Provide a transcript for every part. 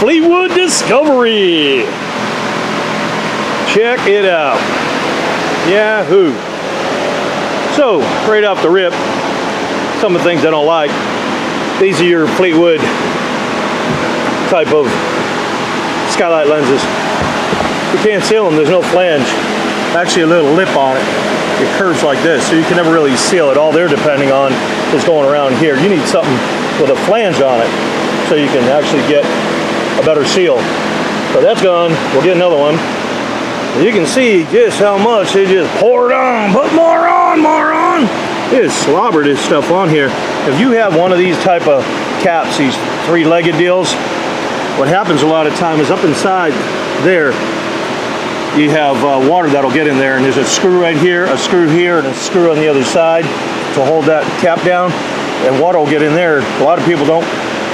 Fleetwood Discovery. Check it out. Yahoo. So, right off the rip, some of the things I don't like. These are your Fleetwood type of skylight lenses. You can't seal them, there's no flange. Actually a little lip on it. It curves like this, so you can never really seal it. All they're depending on is going around here. You need something with a flange on it so you can actually get a better seal. So that's gone. We'll get another one. You can see just how much they just poured on. Put more on, more on. They just slobber this stuff on here. If you have one of these type of caps, these three-legged deals, what happens a lot of time is up inside there, you have water that'll get in there, and there's a screw right here, a screw here, and a screw on the other side to hold that cap down, and water will get in there. A lot of people don't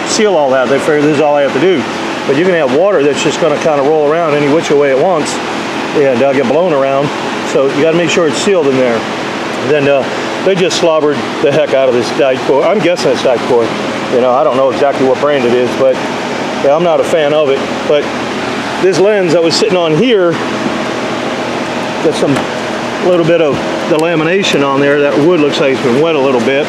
seal all that. They figure this is all I have to do. But you can have water that's just going to kind of roll around any which way it wants, and get blown around. So you got to make sure it's sealed in there. Then they just slobbered the heck out of this dyed core. I'm guessing it's dyed core. You know, I don't know exactly what brand it is, but yeah, I'm not a fan of it. But this lens that was sitting on here, got some little bit of the lamination on there. That wood looks like it's been wet a little bit,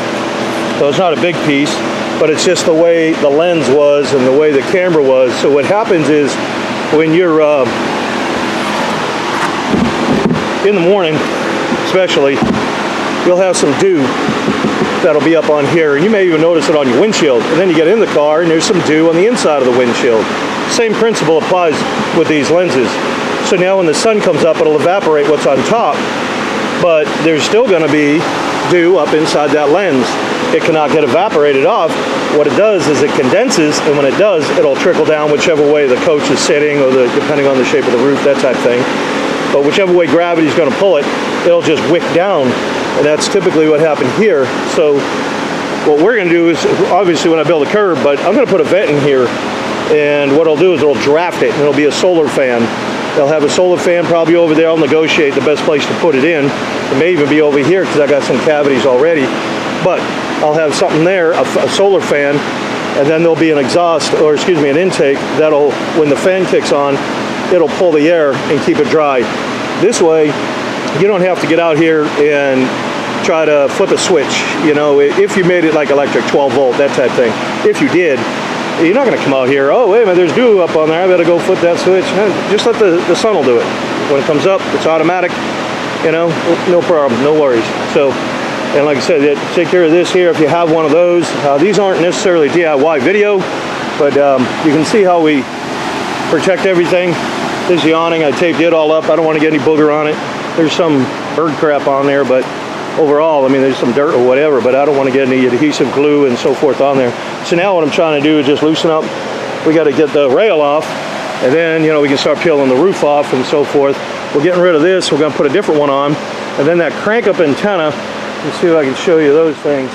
so it's not a big piece, but it's just the way the lens was and the way the camera was. So what happens is when you're in the morning especially, you'll have some dew that'll be up on here, and you may even notice it on your windshield, and then you get in the car and there's some dew on the inside of the windshield. Same principle applies with these lenses. So now when the sun comes up, it'll evaporate what's on top, but there's still going to be dew up inside that lens. It cannot get evaporated off. What it does is it condenses, and when it does, it'll trickle down whichever way the coach is sitting, or depending on the shape of the roof, that type of thing. But whichever way gravity is going to pull it, it'll just wick down, and that's typically what happened here. So what we're going to do is, obviously when I build a curb, but I'm going to put a vent in here, and what it'll do is it'll draft it, and it'll be a solar fan. They'll have a solar fan probably over there. I'll negotiate the best place to put it in. It may even be over here because I got some cavities already. But I'll have something there, a solar fan, and then there'll be an exhaust, or excuse me, an intake that'll, when the fan kicks on, it'll pull the air and keep it dry. This way, you don't have to get out here and try to flip a switch. You know, if you made it like electric, 12 volt, that type thing. If you did, you're not going to come out here, oh, wait a minute, there's dew up on there, I better go flip that switch. No, just let the sun will do it. When it comes up, it's automatic, you know, no problem, no worries. So, and like I said, take care of this here if you have one of those. These aren't necessarily DIY video, but you can see how we protect everything. This is the awning. I taped it all up. I don't want to get any booger on it. There's some bird crap on there, but overall, I mean, there's some dirt or whatever, but I don't want to get any adhesive glue and so forth on there. So now what I'm trying to do is just loosen up. We got to get the rail off, and then, you know, we can start peeling the roof off and so forth. We're getting rid of this. We're going to put a different one on, and then that crank up antenna. Let's see if I can show you those things.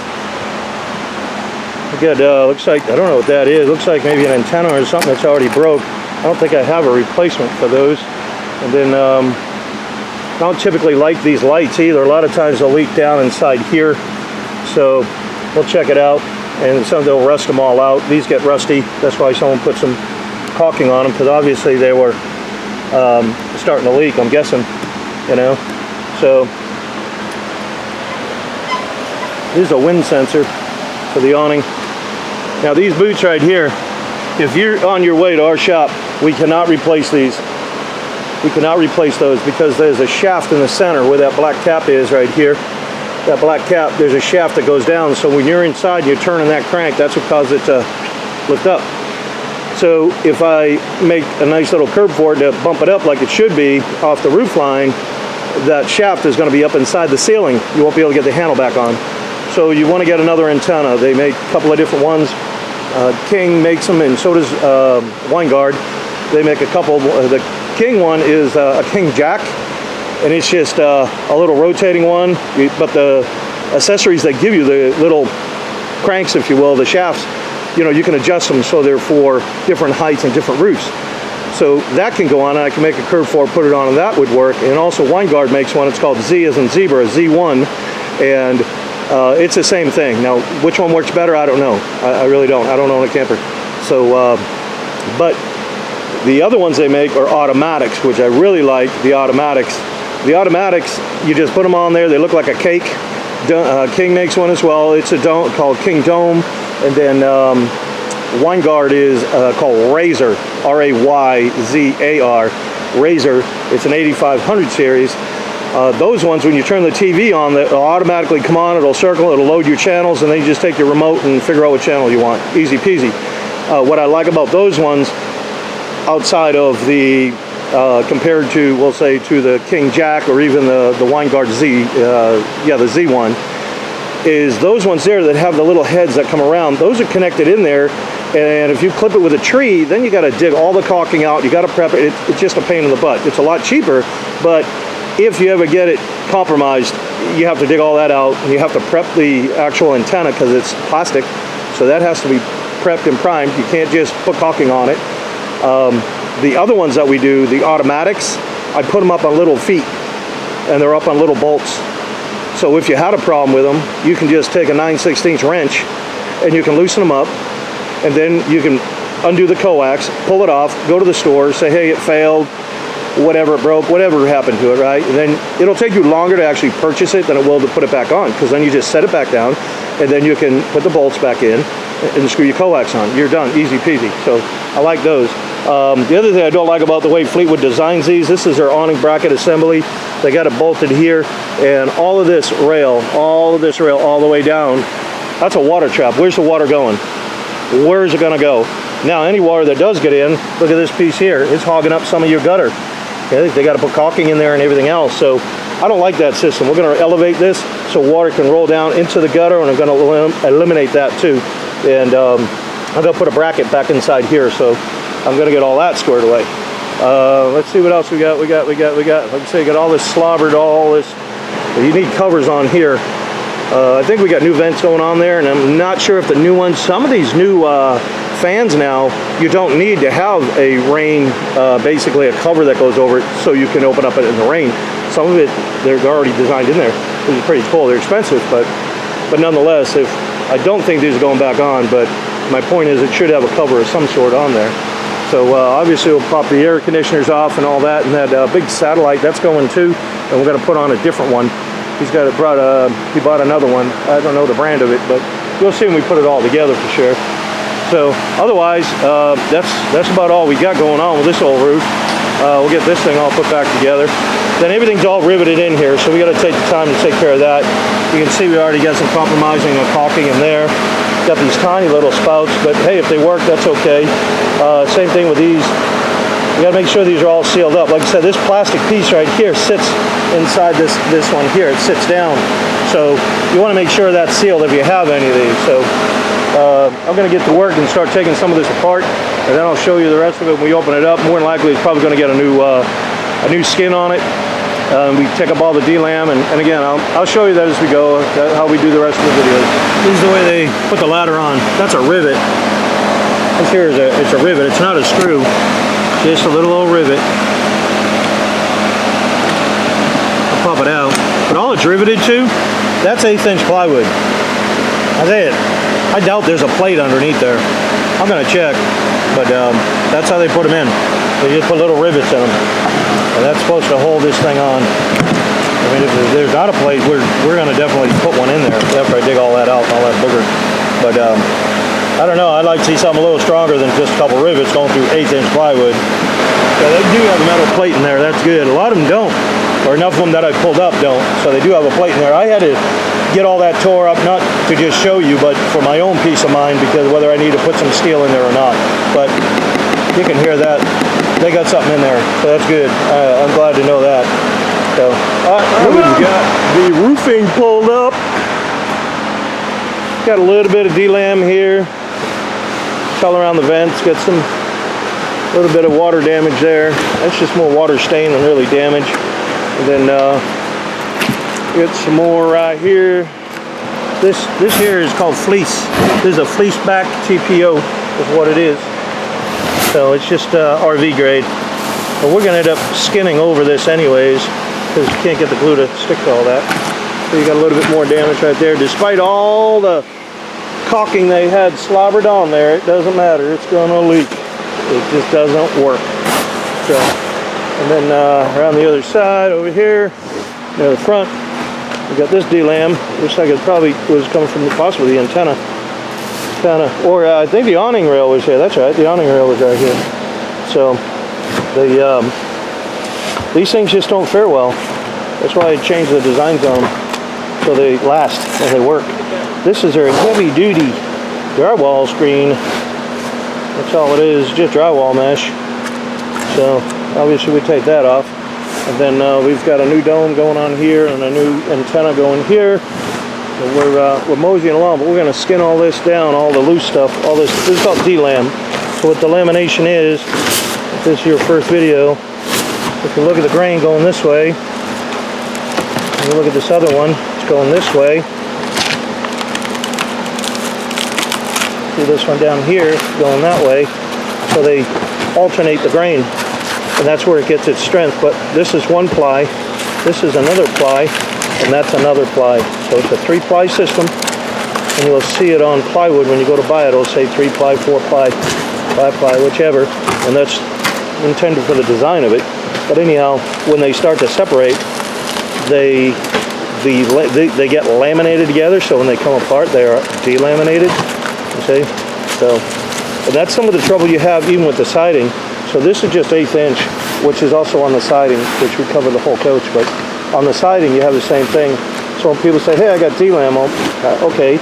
We got, looks like, I don't know what that is. Looks like maybe an antenna or something that's already broke. I don't think I have a replacement for those. And then I don't typically like these lights either. A lot of times they'll leak down inside here. So we'll check it out. And some they'll rust them all out. These get rusty. That's why someone put some caulking on them, because obviously they were starting to leak, I'm guessing, you know. So this is a wind sensor for the awning. Now these boots right here, if you're on your way to our shop, we cannot replace these. We cannot replace those because there's a shaft in the center where that black cap is right here. That black cap, there's a shaft that goes down. So when you're inside and you're turning that crank, that's what causes it to lift up. So if I make a nice little curb for it to bump it up like it should be off the roof line, that shaft is going to be up inside the ceiling. You won't be able to get the handle back on. So you want to get another antenna. They make a couple of different ones. King makes them, and so does Winegard. They make a couple. The King one is a King Jack, and it's just a little rotating one. But the accessories they give you, the little cranks, if you will, the shafts, you know, you can adjust them so they're for different heights and different roofs. So that can go on, and I can make a curve for it, put it on, and that would work. And also Winegard makes one. It's called Z as in zebra, Z1, and it's the same thing. Now, which one works better, I don't know. I really don't. I don't own a camper. So, but The other ones they make are automatics, which I really like. The automatics, you just put them on there. They look like a cake. King makes one as well. It's a dome called King Dome, and then Winegard is called Razor, R-A-Y-Z-A-R, Razor. It's an 8500 series. Those ones, when you turn the TV on, they'll automatically come on, it'll circle, it'll load your channels, and then you just take your remote and figure out what channel you want. Easy peasy. What I like about those ones, outside of the, compared to, we'll say, to the King Jack or even the Winegard Z, the Z one, is those ones there that have the little heads that come around. Those are connected in there, and if you clip it with a tree, then you got to dig all the caulking out. You got to prep it. It's just a pain in the butt. It's a lot cheaper, but if you ever get it compromised, you have to dig all that out, and you have to prep the actual antenna because it's plastic, so that has to be prepped and primed. You can't just put caulking on it. The other ones that we do, the automatics, I put them up on little feet, and they're up on little bolts. So if you had a problem with them, you can just take a 9/16 wrench, and you can loosen them up, and then you can undo the coax, pull it off, go to the store, say, hey, it failed, whatever, it broke, whatever happened to it, right? And then it'll take you longer to actually purchase it than it will to put it back on, because then you just set it back down, and then you can put the bolts back in and screw your coax on. You're done, easy peasy. So I like those. The other thing I don't like about the way Fleetwood designs these, this is their awning bracket assembly. They got it bolted here, and all of this rail all the way down, that's a water trap. Where's the water going? Where's it gonna go? Now, any water that does get in, look at this piece here, it's hogging up some of your gutter. Okay? They got to put caulking in there and everything else. So I don't like that system. We're going to elevate this so water can roll down into the gutter, and I'm going to eliminate that too. And I'm going to put a bracket back inside here, so I'm going to get all that squared away. Let's see what else we got. Like I say, got all this slobbered, all this. You need covers on here. I think we got new vents going on there, and I'm not sure if the new ones, some of these new fans now, you don't need to have a rain, basically a cover that goes over it so you can open up it in the rain. Some of it, they're already designed in there, which is pretty cool. They're expensive, but nonetheless, I don't think these are going back on, but my point is it should have a cover of some sort on there. So obviously we'll pop the air conditioners off and all that, and that big satellite, that's going too, and we're going to put on a different one. He bought another one. I don't know the brand of it, but you'll see when we put it all together for sure. So otherwise, that's about all we got going on with this old roof. We'll get this thing all put back together. Then everything's all riveted in here, so we got to take the time to take care of that. You can see we already got some compromising and caulking in there. Got these tiny little spouts, but hey, if they work, that's okay. Same thing with these. You got to make sure these are all sealed up. Like I said, this plastic piece right here sits inside this one here. It sits down, so you want to make sure that's sealed if you have any of these. So I'm going to get to work and start taking some of this apart, and then I'll show you the rest of it when we open it up. More than likely, it's probably going to get a new skin on it. We take up all the D-lam, and again, I'll show you that as we go, how we do the rest of the videos. This is the way they put the ladder on. That's a rivet. This here is it's a rivet. It's not a screw, just a little old rivet. I'll pop it out. But all it's riveted to, that's 1/8" plywood. That's it. I doubt there's a plate underneath there. I'm going to check, but that's how they put them in. They just put little rivets in them, and that's supposed to hold this thing on. I mean, if there's not a plate, we're going to definitely put one in there after I dig all that out, all that booger. But I don't know. I'd like to see something a little stronger than just a couple rivets going through 1/8" plywood. Yeah, they do have a metal plate in there. That's good. A lot of them don't, or enough of them that I pulled up don't. So they do have a plate in there. I had to get all that tore up, not to just show you, but for my own peace of mind, because whether I need to put some steel in there or not. But you can hear that. They got something in there, so that's good. I'm glad to know that. So we've got the roofing pulled up. Got a little bit of D-lam here. All around the vents. Got some little bit of water damage there. That's just more water stain than really damage. And then get some more right here. This here is called fleece. This is a fleece back TPO is what it is. So it's just RV grade. But we're gonna end up skinning over this anyways, because you can't get the glue to stick to all that. So you got a little bit more damage right there. Despite all the caulking they had slobbered on there, it doesn't matter. It's gonna leak. It just doesn't work. So, and then around the other side over here, near the front, we got this D-lam. Looks like it probably was coming from possibly the antenna. Or I think the awning rail was here. That's right, the awning rail was right here. So these things just don't fare well. That's why I changed the designs on them so they last and they work. This is their heavy-duty drywall screen. That's all it is, just drywall mesh. So obviously we take that off. And then we've got a new dome going on here and a new antenna going here. So we're moseying along, but we're going to skin all this down, all the loose stuff, all this. This is called D-lam. So what the lamination is, if this is your first video, if you look at the grain going this way, and you look at this other one, it's going this way. See this one down here going that way. So they alternate the grain. And that's where it gets its strength. But this is one ply, this is another ply, and that's another ply. So it's a 3-ply system, and you'll see it on plywood when you go to buy it. It'll say 3-ply, 4-ply, 5-ply, whichever, and that's intended for the design of it. But anyhow, when they start to separate, they get laminated together. So when they come apart, they are delaminated. You see? So, and that's some of the trouble you have even with the siding. So this is just 1/8 inch, which is also on the siding, which would cover the whole coach. But on the siding, you have the same thing. So when people say, hey, I got D-lam, okay,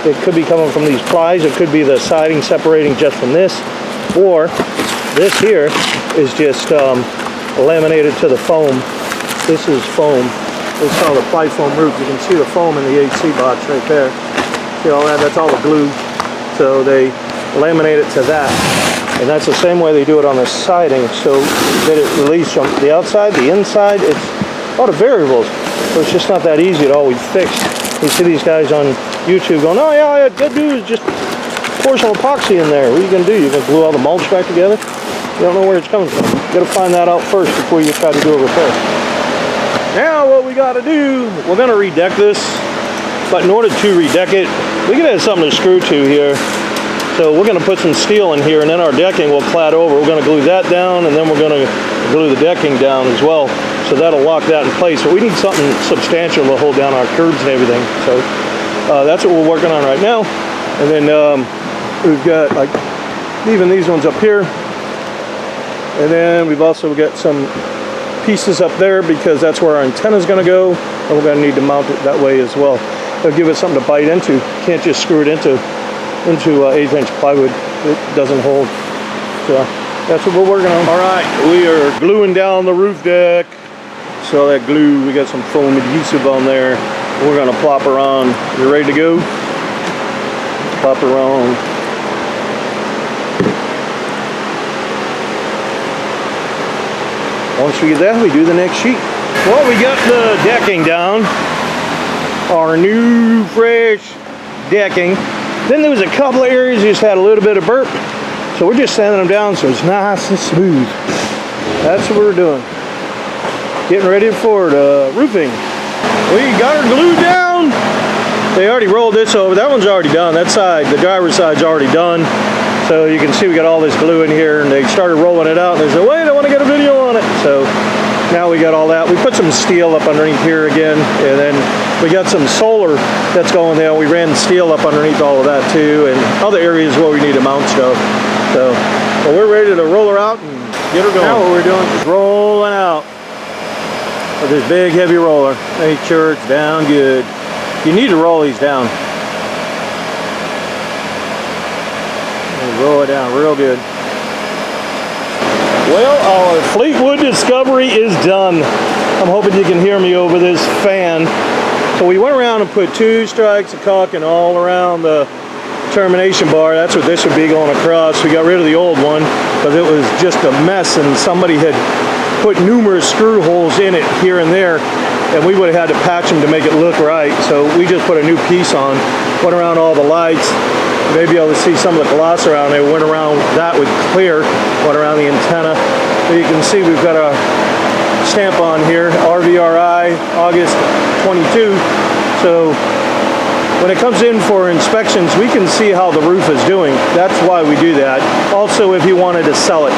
it could be coming from these plies. It could be the siding separating just from this. Or this here is just laminated to the foam. This is foam. It's called a ply foam roof. You can see the foam in the AC box right there. See all that? That's all the glue. So they laminate it to that. And that's the same way they do it on the siding, so that it releases from the outside, the inside. It's a lot of variables, so it's just not that easy to always fix. You see these guys on YouTube going, oh yeah, all you got to do is just pour some epoxy in there. What are you going to do? You're going to glue all the mulch back together? You don't know where it's coming from. You got to find that out first before you try to do a repair. Now what we got to do, we're going to redeck this, but in order to redeck it, we got to have something to screw to here. So we're going to put some steel in here, and then our decking will clad over. We're going to glue that down, and then we're going to glue the decking down as well. So that'll lock that in place. But we need something substantial to hold down our curbs and everything. So that's what we're working on right now. And then we've got like even these ones up here. And then we've also got some pieces up there because that's where our antenna is going to go. And we're going to need to mount it that way as well. It'll give it something to bite into. You can't just screw it into 1/8 inch plywood. It doesn't hold. So that's what we're working on. All right, we are gluing down the roof deck. So that glue, we got some foam adhesive on there. We're gonna plop her on. You ready to go? Plop her on. Once we get that, we do the next sheet. Well, we got the decking down. Our new fresh decking. Then there was a couple of areas that just had a little bit of burp. So we're just sanding them down so it's nice and smooth. That's what we're doing. Getting ready for the roofing. We got her glued down. They already rolled this over. That one's already done. That side, the driver's side's already done. So you can see we got all this glue in here, and they started rolling it out, and they said, wait, I want to get a video on it. So now we got all that. We put some steel up underneath here again, and then we got some solar that's going there. We ran steel up underneath all of that too, and other areas where we need to mount stuff. So well, we're ready to roll her out and get her going. Now what we're doing is rolling out with this big heavy roller. Make sure it's down good. You need to roll these down. Roll it down real good. Well, our Fleetwood Discovery is done. I'm hoping you can hear me over this fan. So we went around and put 2 strikes of caulking all around the termination bar. That's what this would be going across. We got rid of the old one because it was just a mess, and somebody had put numerous screw holes in it here and there, and we would have had to patch them to make it look right. So we just put a new piece on, went around all the lights. Maybe able to see some of the gloss around there. Went around that with clear, went around the antenna. So you can see we've got a stamp on here, RVRI, August 22. So when it comes in for inspections, we can see how the roof is doing. That's why we do that. Also, if he wanted to sell it,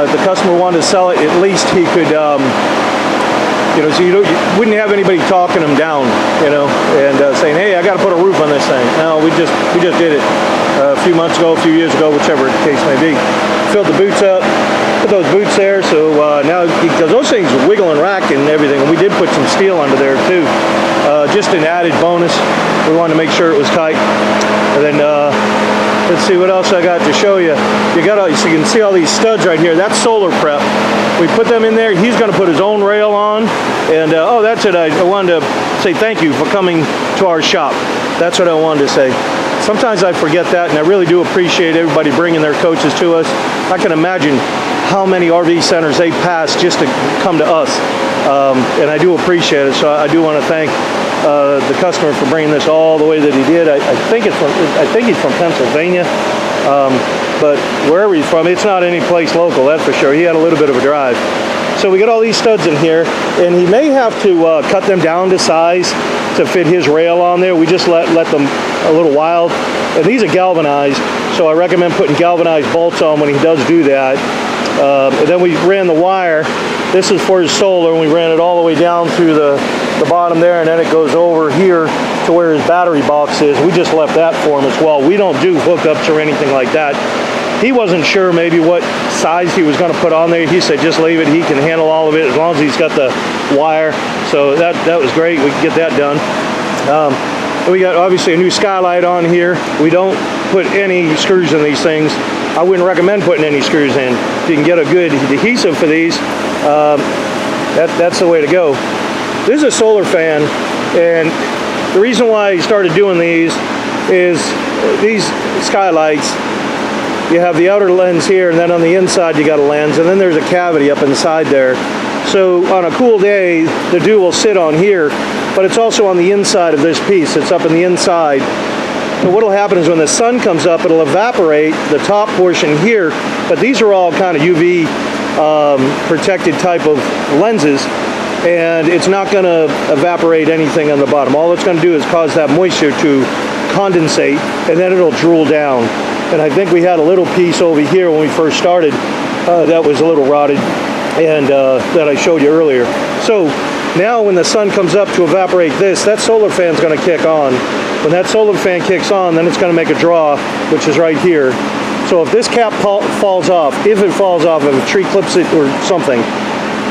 if the customer wanted to sell it, at least he could, you know, so you wouldn't have anybody talking him down, you know, and saying, hey, I got to put a roof on this thing. No, we just did it a few months ago, a few years ago, whichever the case may be. Filled the boots up, put those boots there, so now, because those things wiggle and rack and everything, and we did put some steel under there too. Just an added bonus. We wanted to make sure it was tight. And then let's see what else I got to show you. So you can see all these studs right here. That's solar prep. We put them in there. He's going to put his own rail on. And oh, that's it. I wanted to say thank you for coming to our shop. That's what I wanted to say. Sometimes I forget that, and I really do appreciate everybody bringing their coaches to us. I can imagine how many RV centers they pass just to come to us. And I do appreciate it. So I do want to thank the customer for bringing this all the way that he did. I think he's from Pennsylvania, but wherever he's from, it's not any place local, that's for sure. He had a little bit of a drive. So we got all these studs in here, and he may have to cut them down to size to fit his rail on there. We just let them a little wild, and these are galvanized, so I recommend putting galvanized bolts on when he does do that. And then we ran the wire. This is for his solar, and we ran it all the way down through the bottom there, and then it goes over here to where his battery box is. We just left that for him as well. We don't do hookups or anything like that. He wasn't sure maybe what size he was going to put on there. He said just leave it. He can handle all of it as long as he's got the wire. So that was great. We could get that done. We got obviously a new skylight on here. We don't put any screws in these things. I wouldn't recommend putting any screws in. If you can get a good adhesive for these, that's the way to go. This is a solar fan, and the reason why I started doing these is these skylights, you have the outer lens here, and then on the inside you got a lens, and then there's a cavity up inside there. So on a cool day, the dew will sit on here, but it's also on the inside of this piece. It's up in the inside. So what will happen is when the sun comes up, it'll evaporate the top portion here, but these are all kind of UV protected type of lenses, and it's not going to evaporate anything on the bottom. All it's going to do is cause that moisture to condensate, and then it'll drool down. And I think we had a little piece over here when we first started that was a little rotted, and that I showed you earlier. So now when the sun comes up to evaporate this, that solar fan's going to kick on. When that solar fan kicks on, then it's going to make a draw, which is right here. So if this cap falls off, if it falls off, if a tree clips it or something,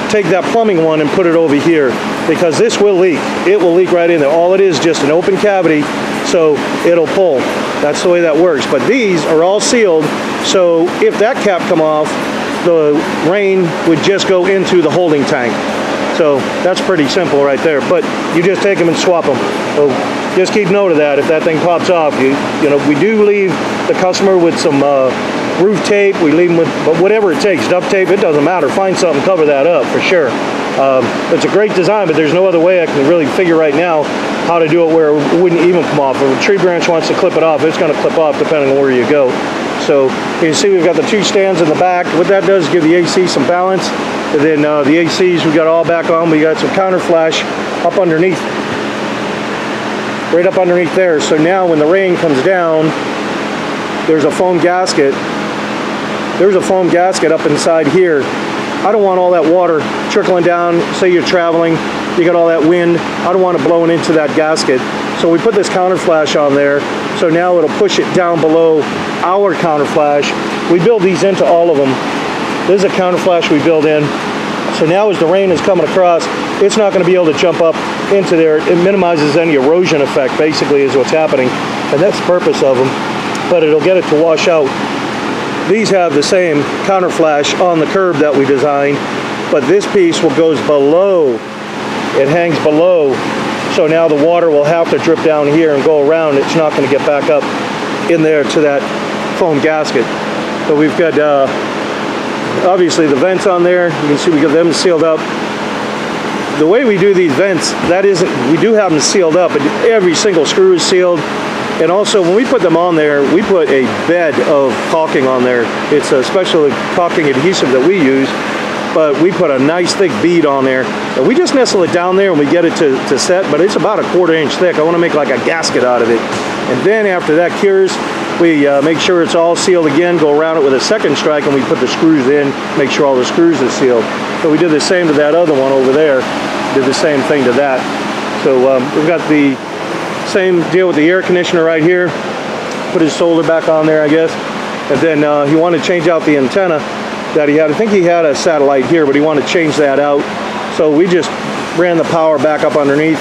take that plumbing one and put it over here, because this will leak. It will leak right in there. All it is just an open cavity, so it'll pull. That's the way that works. But these are all sealed, so if that cap come off, the rain would just go into the holding tank. So that's pretty simple right there. But you just take them and swap them. So just keep note of that. If that thing pops off, you know, we do leave the customer with some roof tape. We leave them with, but whatever it takes, duct tape, it doesn't matter. Find something, cover that up for sure. It's a great design, but there's no other way I can really figure right now how to do it where it wouldn't even come off. If a tree branch wants to clip it off, it's going to clip off depending on where you go. So you can see we've got the two stands in the back. What that does is give the AC some balance. And then the ACs we got all back on. We got some counter flash up underneath, right up underneath there. So now when the rain comes down, there's a foam gasket. There's a foam gasket up inside here. I don't want all that water trickling down. Say you're traveling, you got all that wind. I don't want it blowing into that gasket. So we put this counter flash on there. So now it'll push it down below our counter flash. We build these into all of them. This is a counter flash we build in. So now as the rain is coming across, it's not going to be able to jump up into there. It minimizes any erosion effect, basically, is what's happening. And that's the purpose of them. But it'll get it to wash out. These have the same counter flash on the curb that we designed, but this piece goes below. It hangs below. So now the water will have to drip down here and go around. It's not going to get back up in there to that foam gasket. But we've got obviously the vents on there. You can see we got them sealed up. The way we do these vents, we do have them sealed up, but every single screw is sealed. And also when we put them on there, we put a bed of caulking on there. It's a special caulking adhesive that we use. but we put a nice thick bead on there. And we just nestle it down there and we get it to set, but it's about a 1/4 inch thick. I want to make like a gasket out of it. And then after that cures, we make sure it's all sealed again, go around it with a second strike, and we put the screws in, make sure all the screws are sealed. So we did the same to that other one over there, did the same thing to that. So we've got the same deal with the air conditioner right here. Put his solder back on there, I guess. And then he wanted to change out the antenna that he had. I think he had a satellite here, but he wanted to change that out. So we just ran the power back up underneath,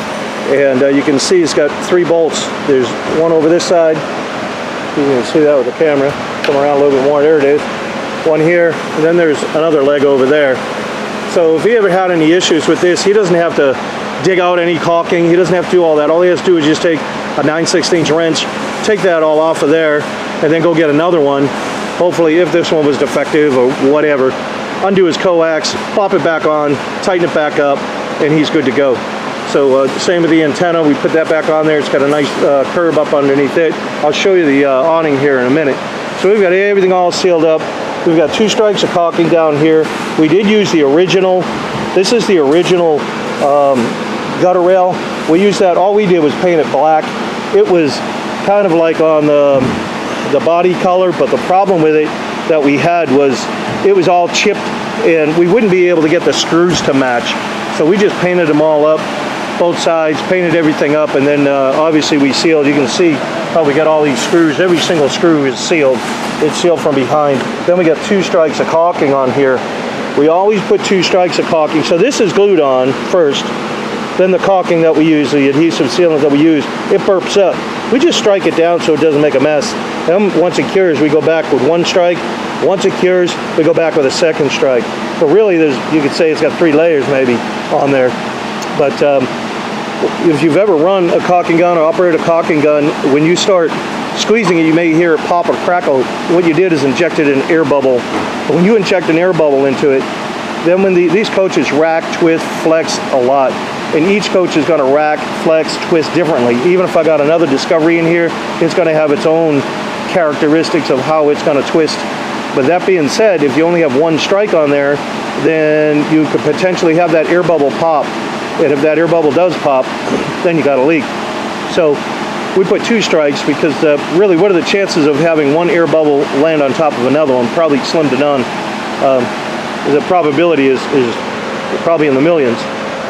and you can see it's got 3 bolts. There's one over this side. You can see that with the camera. Come around a little bit more. There it is. One here, and then there's another leg over there. So if he ever had any issues with this, he doesn't have to dig out any caulking. He doesn't have to do all that. All he has to do is just take a 9/16 wrench, take that all off of there, and then go get another one. Hopefully, if this one was defective or whatever, undo his coax, pop it back on, tighten it back up, and he's good to go. So same with the antenna, we put that back on there. It's got a nice curb up underneath it. I'll show you the awning here in a minute. So we've got everything all sealed up. We've got 2 strikes of caulking down here. We did use the original. This is the original gutter rail. We used that. All we did was paint it black. It was kind of like on the body color, but the problem with it that we had was it was all chipped, and we wouldn't be able to get the screws to match. So we just painted them all up, both sides, painted everything up, and then obviously we sealed. You can see how we got all these screws. Every single screw is sealed. It's sealed from behind. Then we got 2 strikes of caulking on here. We always put 2 strikes of caulking. So this is glued on first. Then the caulking that we use, the adhesive sealant that we use, it burps up. We just strike it down so it doesn't make a mess. Then once it cures, we go back with 1 strike. Once it cures, we go back with a 2nd strike. So really, you could say it's got 3 layers maybe on there. But if you've ever run a caulking gun or operated a caulking gun, when you start squeezing it, you may hear it pop or crackle. What you did is injected an air bubble. But when you inject an air bubble into it, then when these coaches rack, twist, flex a lot. And each coach is going to rack, flex, twist differently. Even if I got another Discovery in here, it's going to have its own characteristics of how it's going to twist. But that being said, if you only have 1 strike on there, then you could potentially have that air bubble pop. And if that air bubble does pop, then you got a leak. So we put 2 strikes because really, what are the chances of having 1 air bubble land on top of another one? Probably slim to none. The probability is probably in the millions.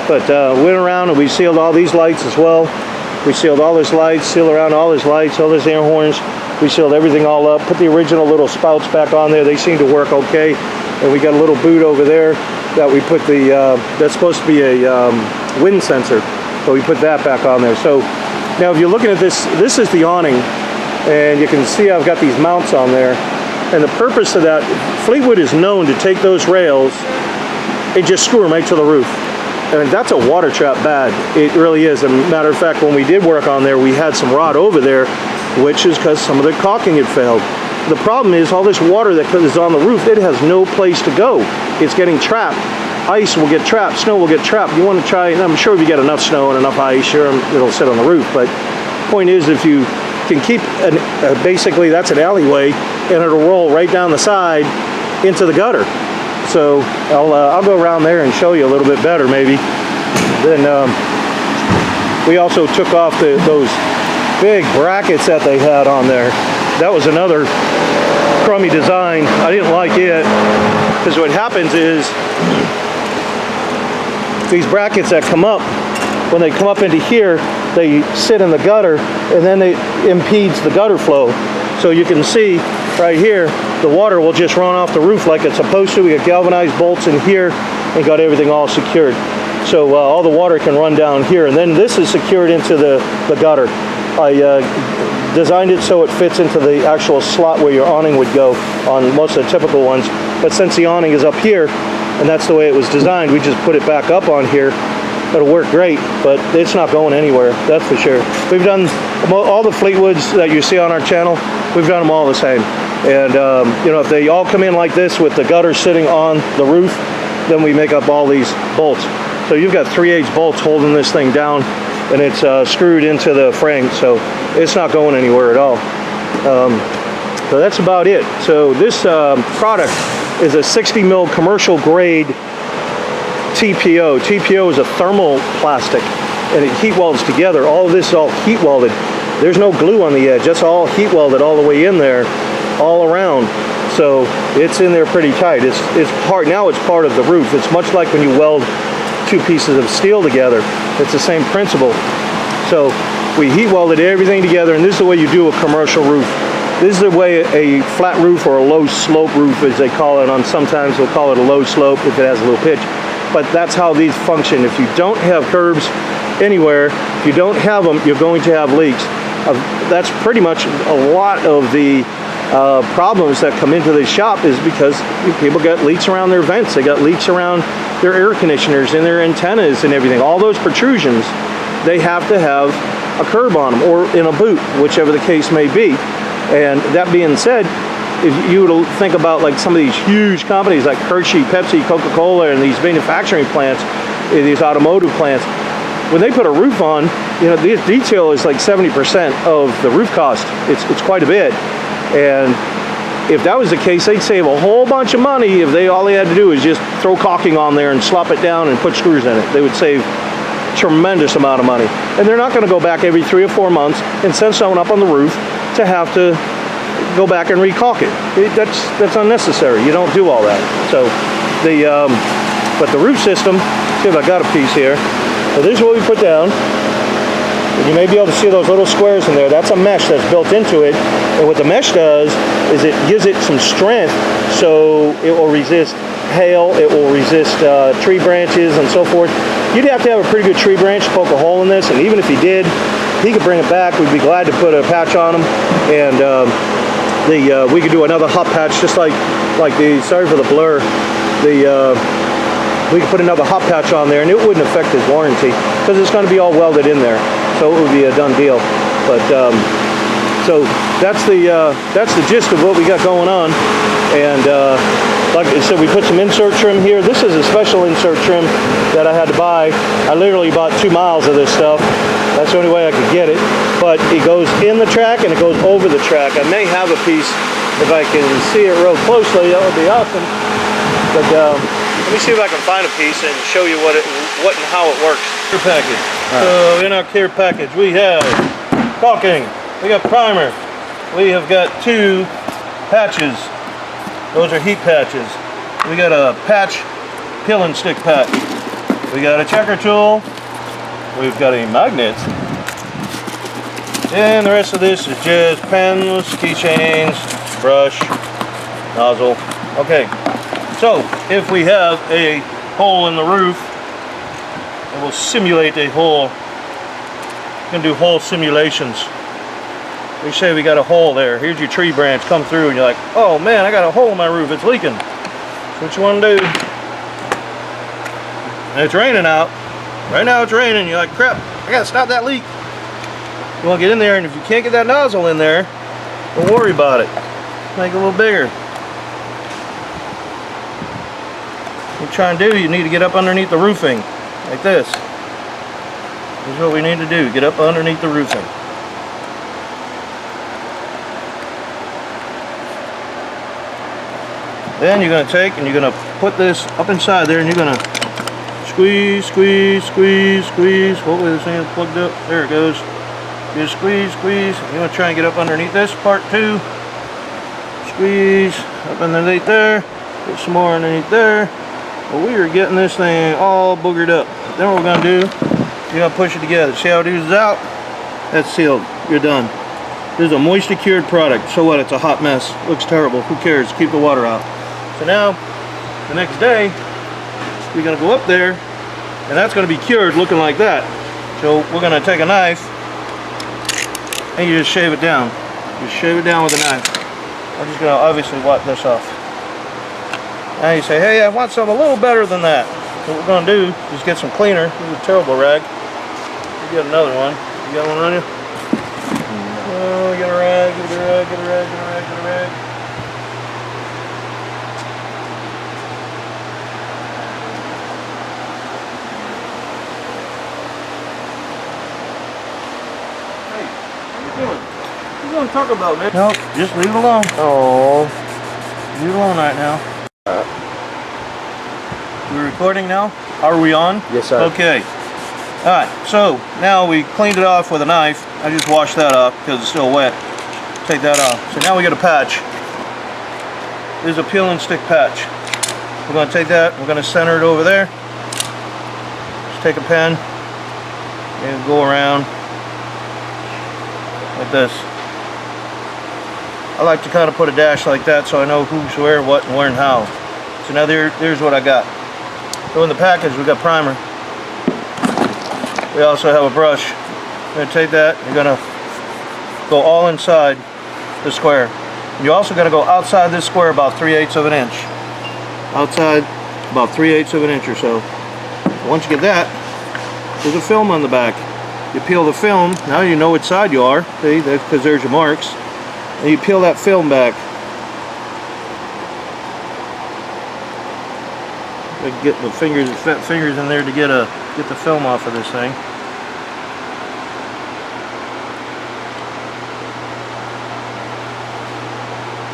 But we went around and we sealed all these lights as well. We sealed all his lights, sealed around all his lights, all his air horns. We sealed everything all up, put the original little spouts back on there. They seem to work okay. And we got a little boot over there that we put that's supposed to be a wind sensor. So we put that back on there. So now if you're looking at this, this is the awning. And you can see I've got these mounts on there. And the purpose of that, Fleetwood is known to take those rails and just screw them right to the roof. And that's a water trap bad. It really is. As a matter of fact, when we did work on there, we had some rot over there, which is because some of the caulking had failed. The problem is all this water that is on the roof, it has no place to go. It's getting trapped. Ice will get trapped, snow will get trapped. You want to try, and I'm sure if you get enough snow and enough ice, sure, it'll sit on the roof. But the point is, if you can keep, basically that's an alleyway, and it'll roll right down the side into the gutter. So I'll go around there and show you a little bit better maybe. Then we also took off those big brackets that they had on there. That was another crummy design. I didn't like it because what happens is these brackets that come up, when they come up into here, they sit in the gutter and then it impedes the gutter flow. So you can see right here, the water will just run off the roof like it's supposed to. We got galvanized bolts in here and got everything all secured. So all the water can run down here. And then this is secured into the gutter. I designed it so it fits into the actual slot where your awning would go on most of the typical ones. But since the awning is up here, and that's the way it was designed, we just put it back up on here. It'll work great, but it's not going anywhere, that's for sure. We've done all the Fleetwoods that you see on our channel, we've done them all the same. And you know, if they all come in like this with the gutter sitting on the roof, then we make up all these bolts. So you've got 3/8 bolts holding this thing down, and it's screwed into the frame, so it's not going anywhere at all. So that's about it. So this product is a 60 mil commercial grade TPO. TPO is a thermal plastic, and it heat welds together. All of this is all heat welded. There's no glue on the edge. That's all heat welded all the way in there, all around. So it's in there pretty tight. It's part, now it's part of the roof. It's much like when you weld two pieces of steel together. It's the same principle. So we heat welded everything together, and this is the way you do a commercial roof. This is the way a flat roof or a low slope roof, as they call it. On sometimes we'll call it a low slope if it has a little pitch. But that's how these function. If you don't have curbs anywhere, if you don't have them, you're going to have leaks. That's pretty much a lot of the problems that come into the shop, is because people got leaks around their vents. They got leaks around their air conditioners and their antennas and everything. All those protrusions, they have to have a curb on them, or in a boot, whichever the case may be. And that being said, if you were to think about like some of these huge companies like Hershey, Pepsi, Coca-Cola, and these manufacturing plants, these automotive plants, when they put a roof on, you know, the detail is like 70% of the roof cost. It's quite a bit. And if that was the case, they'd save a whole bunch of money if all they had to do is just throw caulking on there and slop it down and put screws in it. They would save a tremendous amount of money. And they're not going to go back every 3 or 4 months and send someone up on the roof to have to go back and re-caulk it. That's unnecessary. You don't do all that. So but the roof system, see if I got a piece here. So this is what we put down. And you may be able to see those little squares in there. That's a mesh that's built into it. And what the mesh does is it gives it some strength, so it will resist hail, it will resist tree branches and so forth. You'd have to have a pretty good tree branch to poke a hole in this, and even if he did, he could bring it back. We'd be glad to put a patch on them, and we could do another hot patch, just like the, sorry for the blur, we could put another hot patch on there, and it wouldn't affect his warranty because it's going to be all welded in there, so it would be a done deal. But so that's the gist of what we got going on. And like I said, we put some insert trim here. This is a special insert trim that I had to buy. I literally bought 2 miles of this stuff. That's the only way I could get it. But it goes in the track and it goes over the track. I may have a piece, if I can see it real closely, that would be awesome. But let me see if I can find a piece and show you what and how it works. Care package. Right. So in our care package we have caulking, we got primer, we have got 2 patches. Those are heat patches. We got a patch peel and stick patch. We got a checker tool. We've got a magnet. And the rest of this is just pens, keychains, brush, nozzle. Okay, so if we have a hole in the roof, it will simulate a hole. You can do hole simulations. We say we got a hole there. Here's your tree branch come through and you're like, oh man, I got a hole in my roof, it's leaking. So what you want to do, and it's raining out. Right now it's raining, you're like, crap, I gotta stop that leak. You want to get in there, and if you can't get that nozzle in there, don't worry about it. Make it a little bigger. What you try and do, you need to get up underneath the roofing, like this. This is what we need to do, get up underneath the roofing. Then you're going to take and you're going to put this up inside there, and you're going to squeeze, squeeze, squeeze, squeeze. Hopefully this thing is plugged up. There it goes. You squeeze, squeeze. You're going to try and get up underneath this part too. Squeeze up underneath there. Put some more underneath there. But we are getting this thing all boogered up. Then what we're going to do, you're going to push it together. See how it oozes out? That's sealed. You're done. This is a moisture cured product. So what? It's a hot mess. Looks terrible. Who cares? Keep the water out. So now, the next day, we're going to go up there, and that's going to be cured looking like that. So we're going to take a knife, and you just shave it down. Just shave it down with a knife. I'm just going to obviously wipe this off. Now you say, hey, I want something a little better than that. So what we're going to do is get some cleaner. This is a terrible rag. You get another one. You got one on you? Oh, get a rag, get a rag, get a rag, get a rag, get a rag. What are you going to talk about, man? No, just leave it alone. Oh, leave it alone right now. We're recording now? Are we on? Yes, sir. Okay. Alright, so now we cleaned it off with a knife. I just washed that off because it's still wet. Take that off. So now we got a patch. This is a peel and stick patch. We're going to take that, we're going to center it over there. Just take a pen and go around like this. I like to kind of put a dash like that so I know who's where, what, and where, and how. So now there's what I got. So in the package we got primer. We also have a brush. You're going to take that, you're going to go all inside the square. And you're also going to go outside this square about 3/8 of an inch. Outside about 3/8 of an inch or so. Once you get that, there's a film on the back. You peel the film, now you know which side you are, see, because there's your marks. And you peel that film back. Get the fingers in there to get the film off of this thing.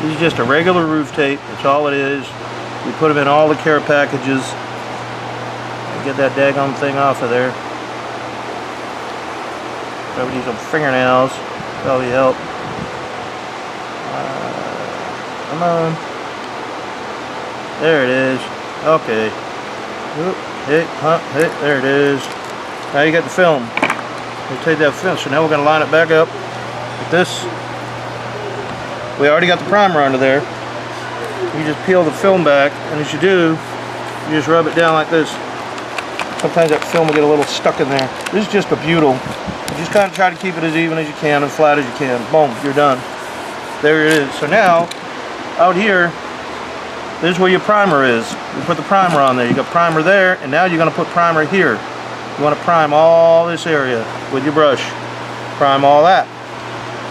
This is just a regular roof tape. That's all it is. We put them in all the care packages. Get that daggone thing off of there. Probably need some fingernails. Probably help. Come on. There it is. Okay. Oop, there it is. Now you got the film. We take that film. So now we're going to line it back up with this. We already got the primer under there. You just peel the film back, and as you do, you just rub it down like this. Sometimes that film will get a little stuck in there. This is just a butyl. You just kind of try to keep it as even as you can and flat as you can. Boom, you're done. There it is. So now, out here, this is where your primer is. You put the primer on there. You got primer there, and now you're going to put primer here. You want to prime all this area with your brush. Prime all that.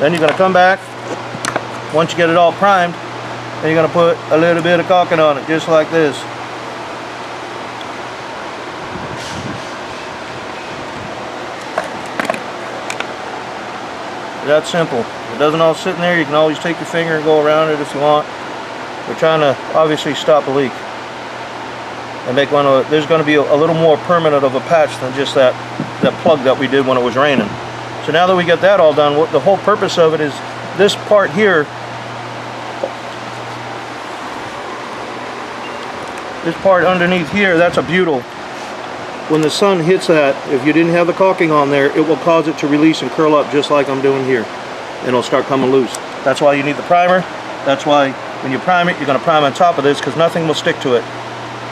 Then you're going to come back. Once you get it all primed, then you're going to put a little bit of caulking on it, just like this. That's simple. If it doesn't all sit in there, you can always take your finger and go around it if you want. We're trying to obviously stop a leak and make one of. There's going to be a little more permanent of a patch than just that plug that we did when it was raining. So now that we get that all done, what the whole purpose of it is this part here. This part underneath here, that's a butyl. When the sun hits that, if you didn't have the caulking on there, it will cause it to release and curl up just like I'm doing here. And it'll start coming loose. That's why you need the primer. That's why when you prime it, you're going to prime on top of this because nothing will stick to it.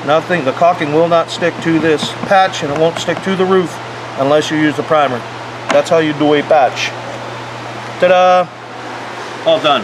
Nothing, the caulking will not stick to this patch and it won't stick to the roof unless you use the primer. That's how you do a patch. Ta-da! All done.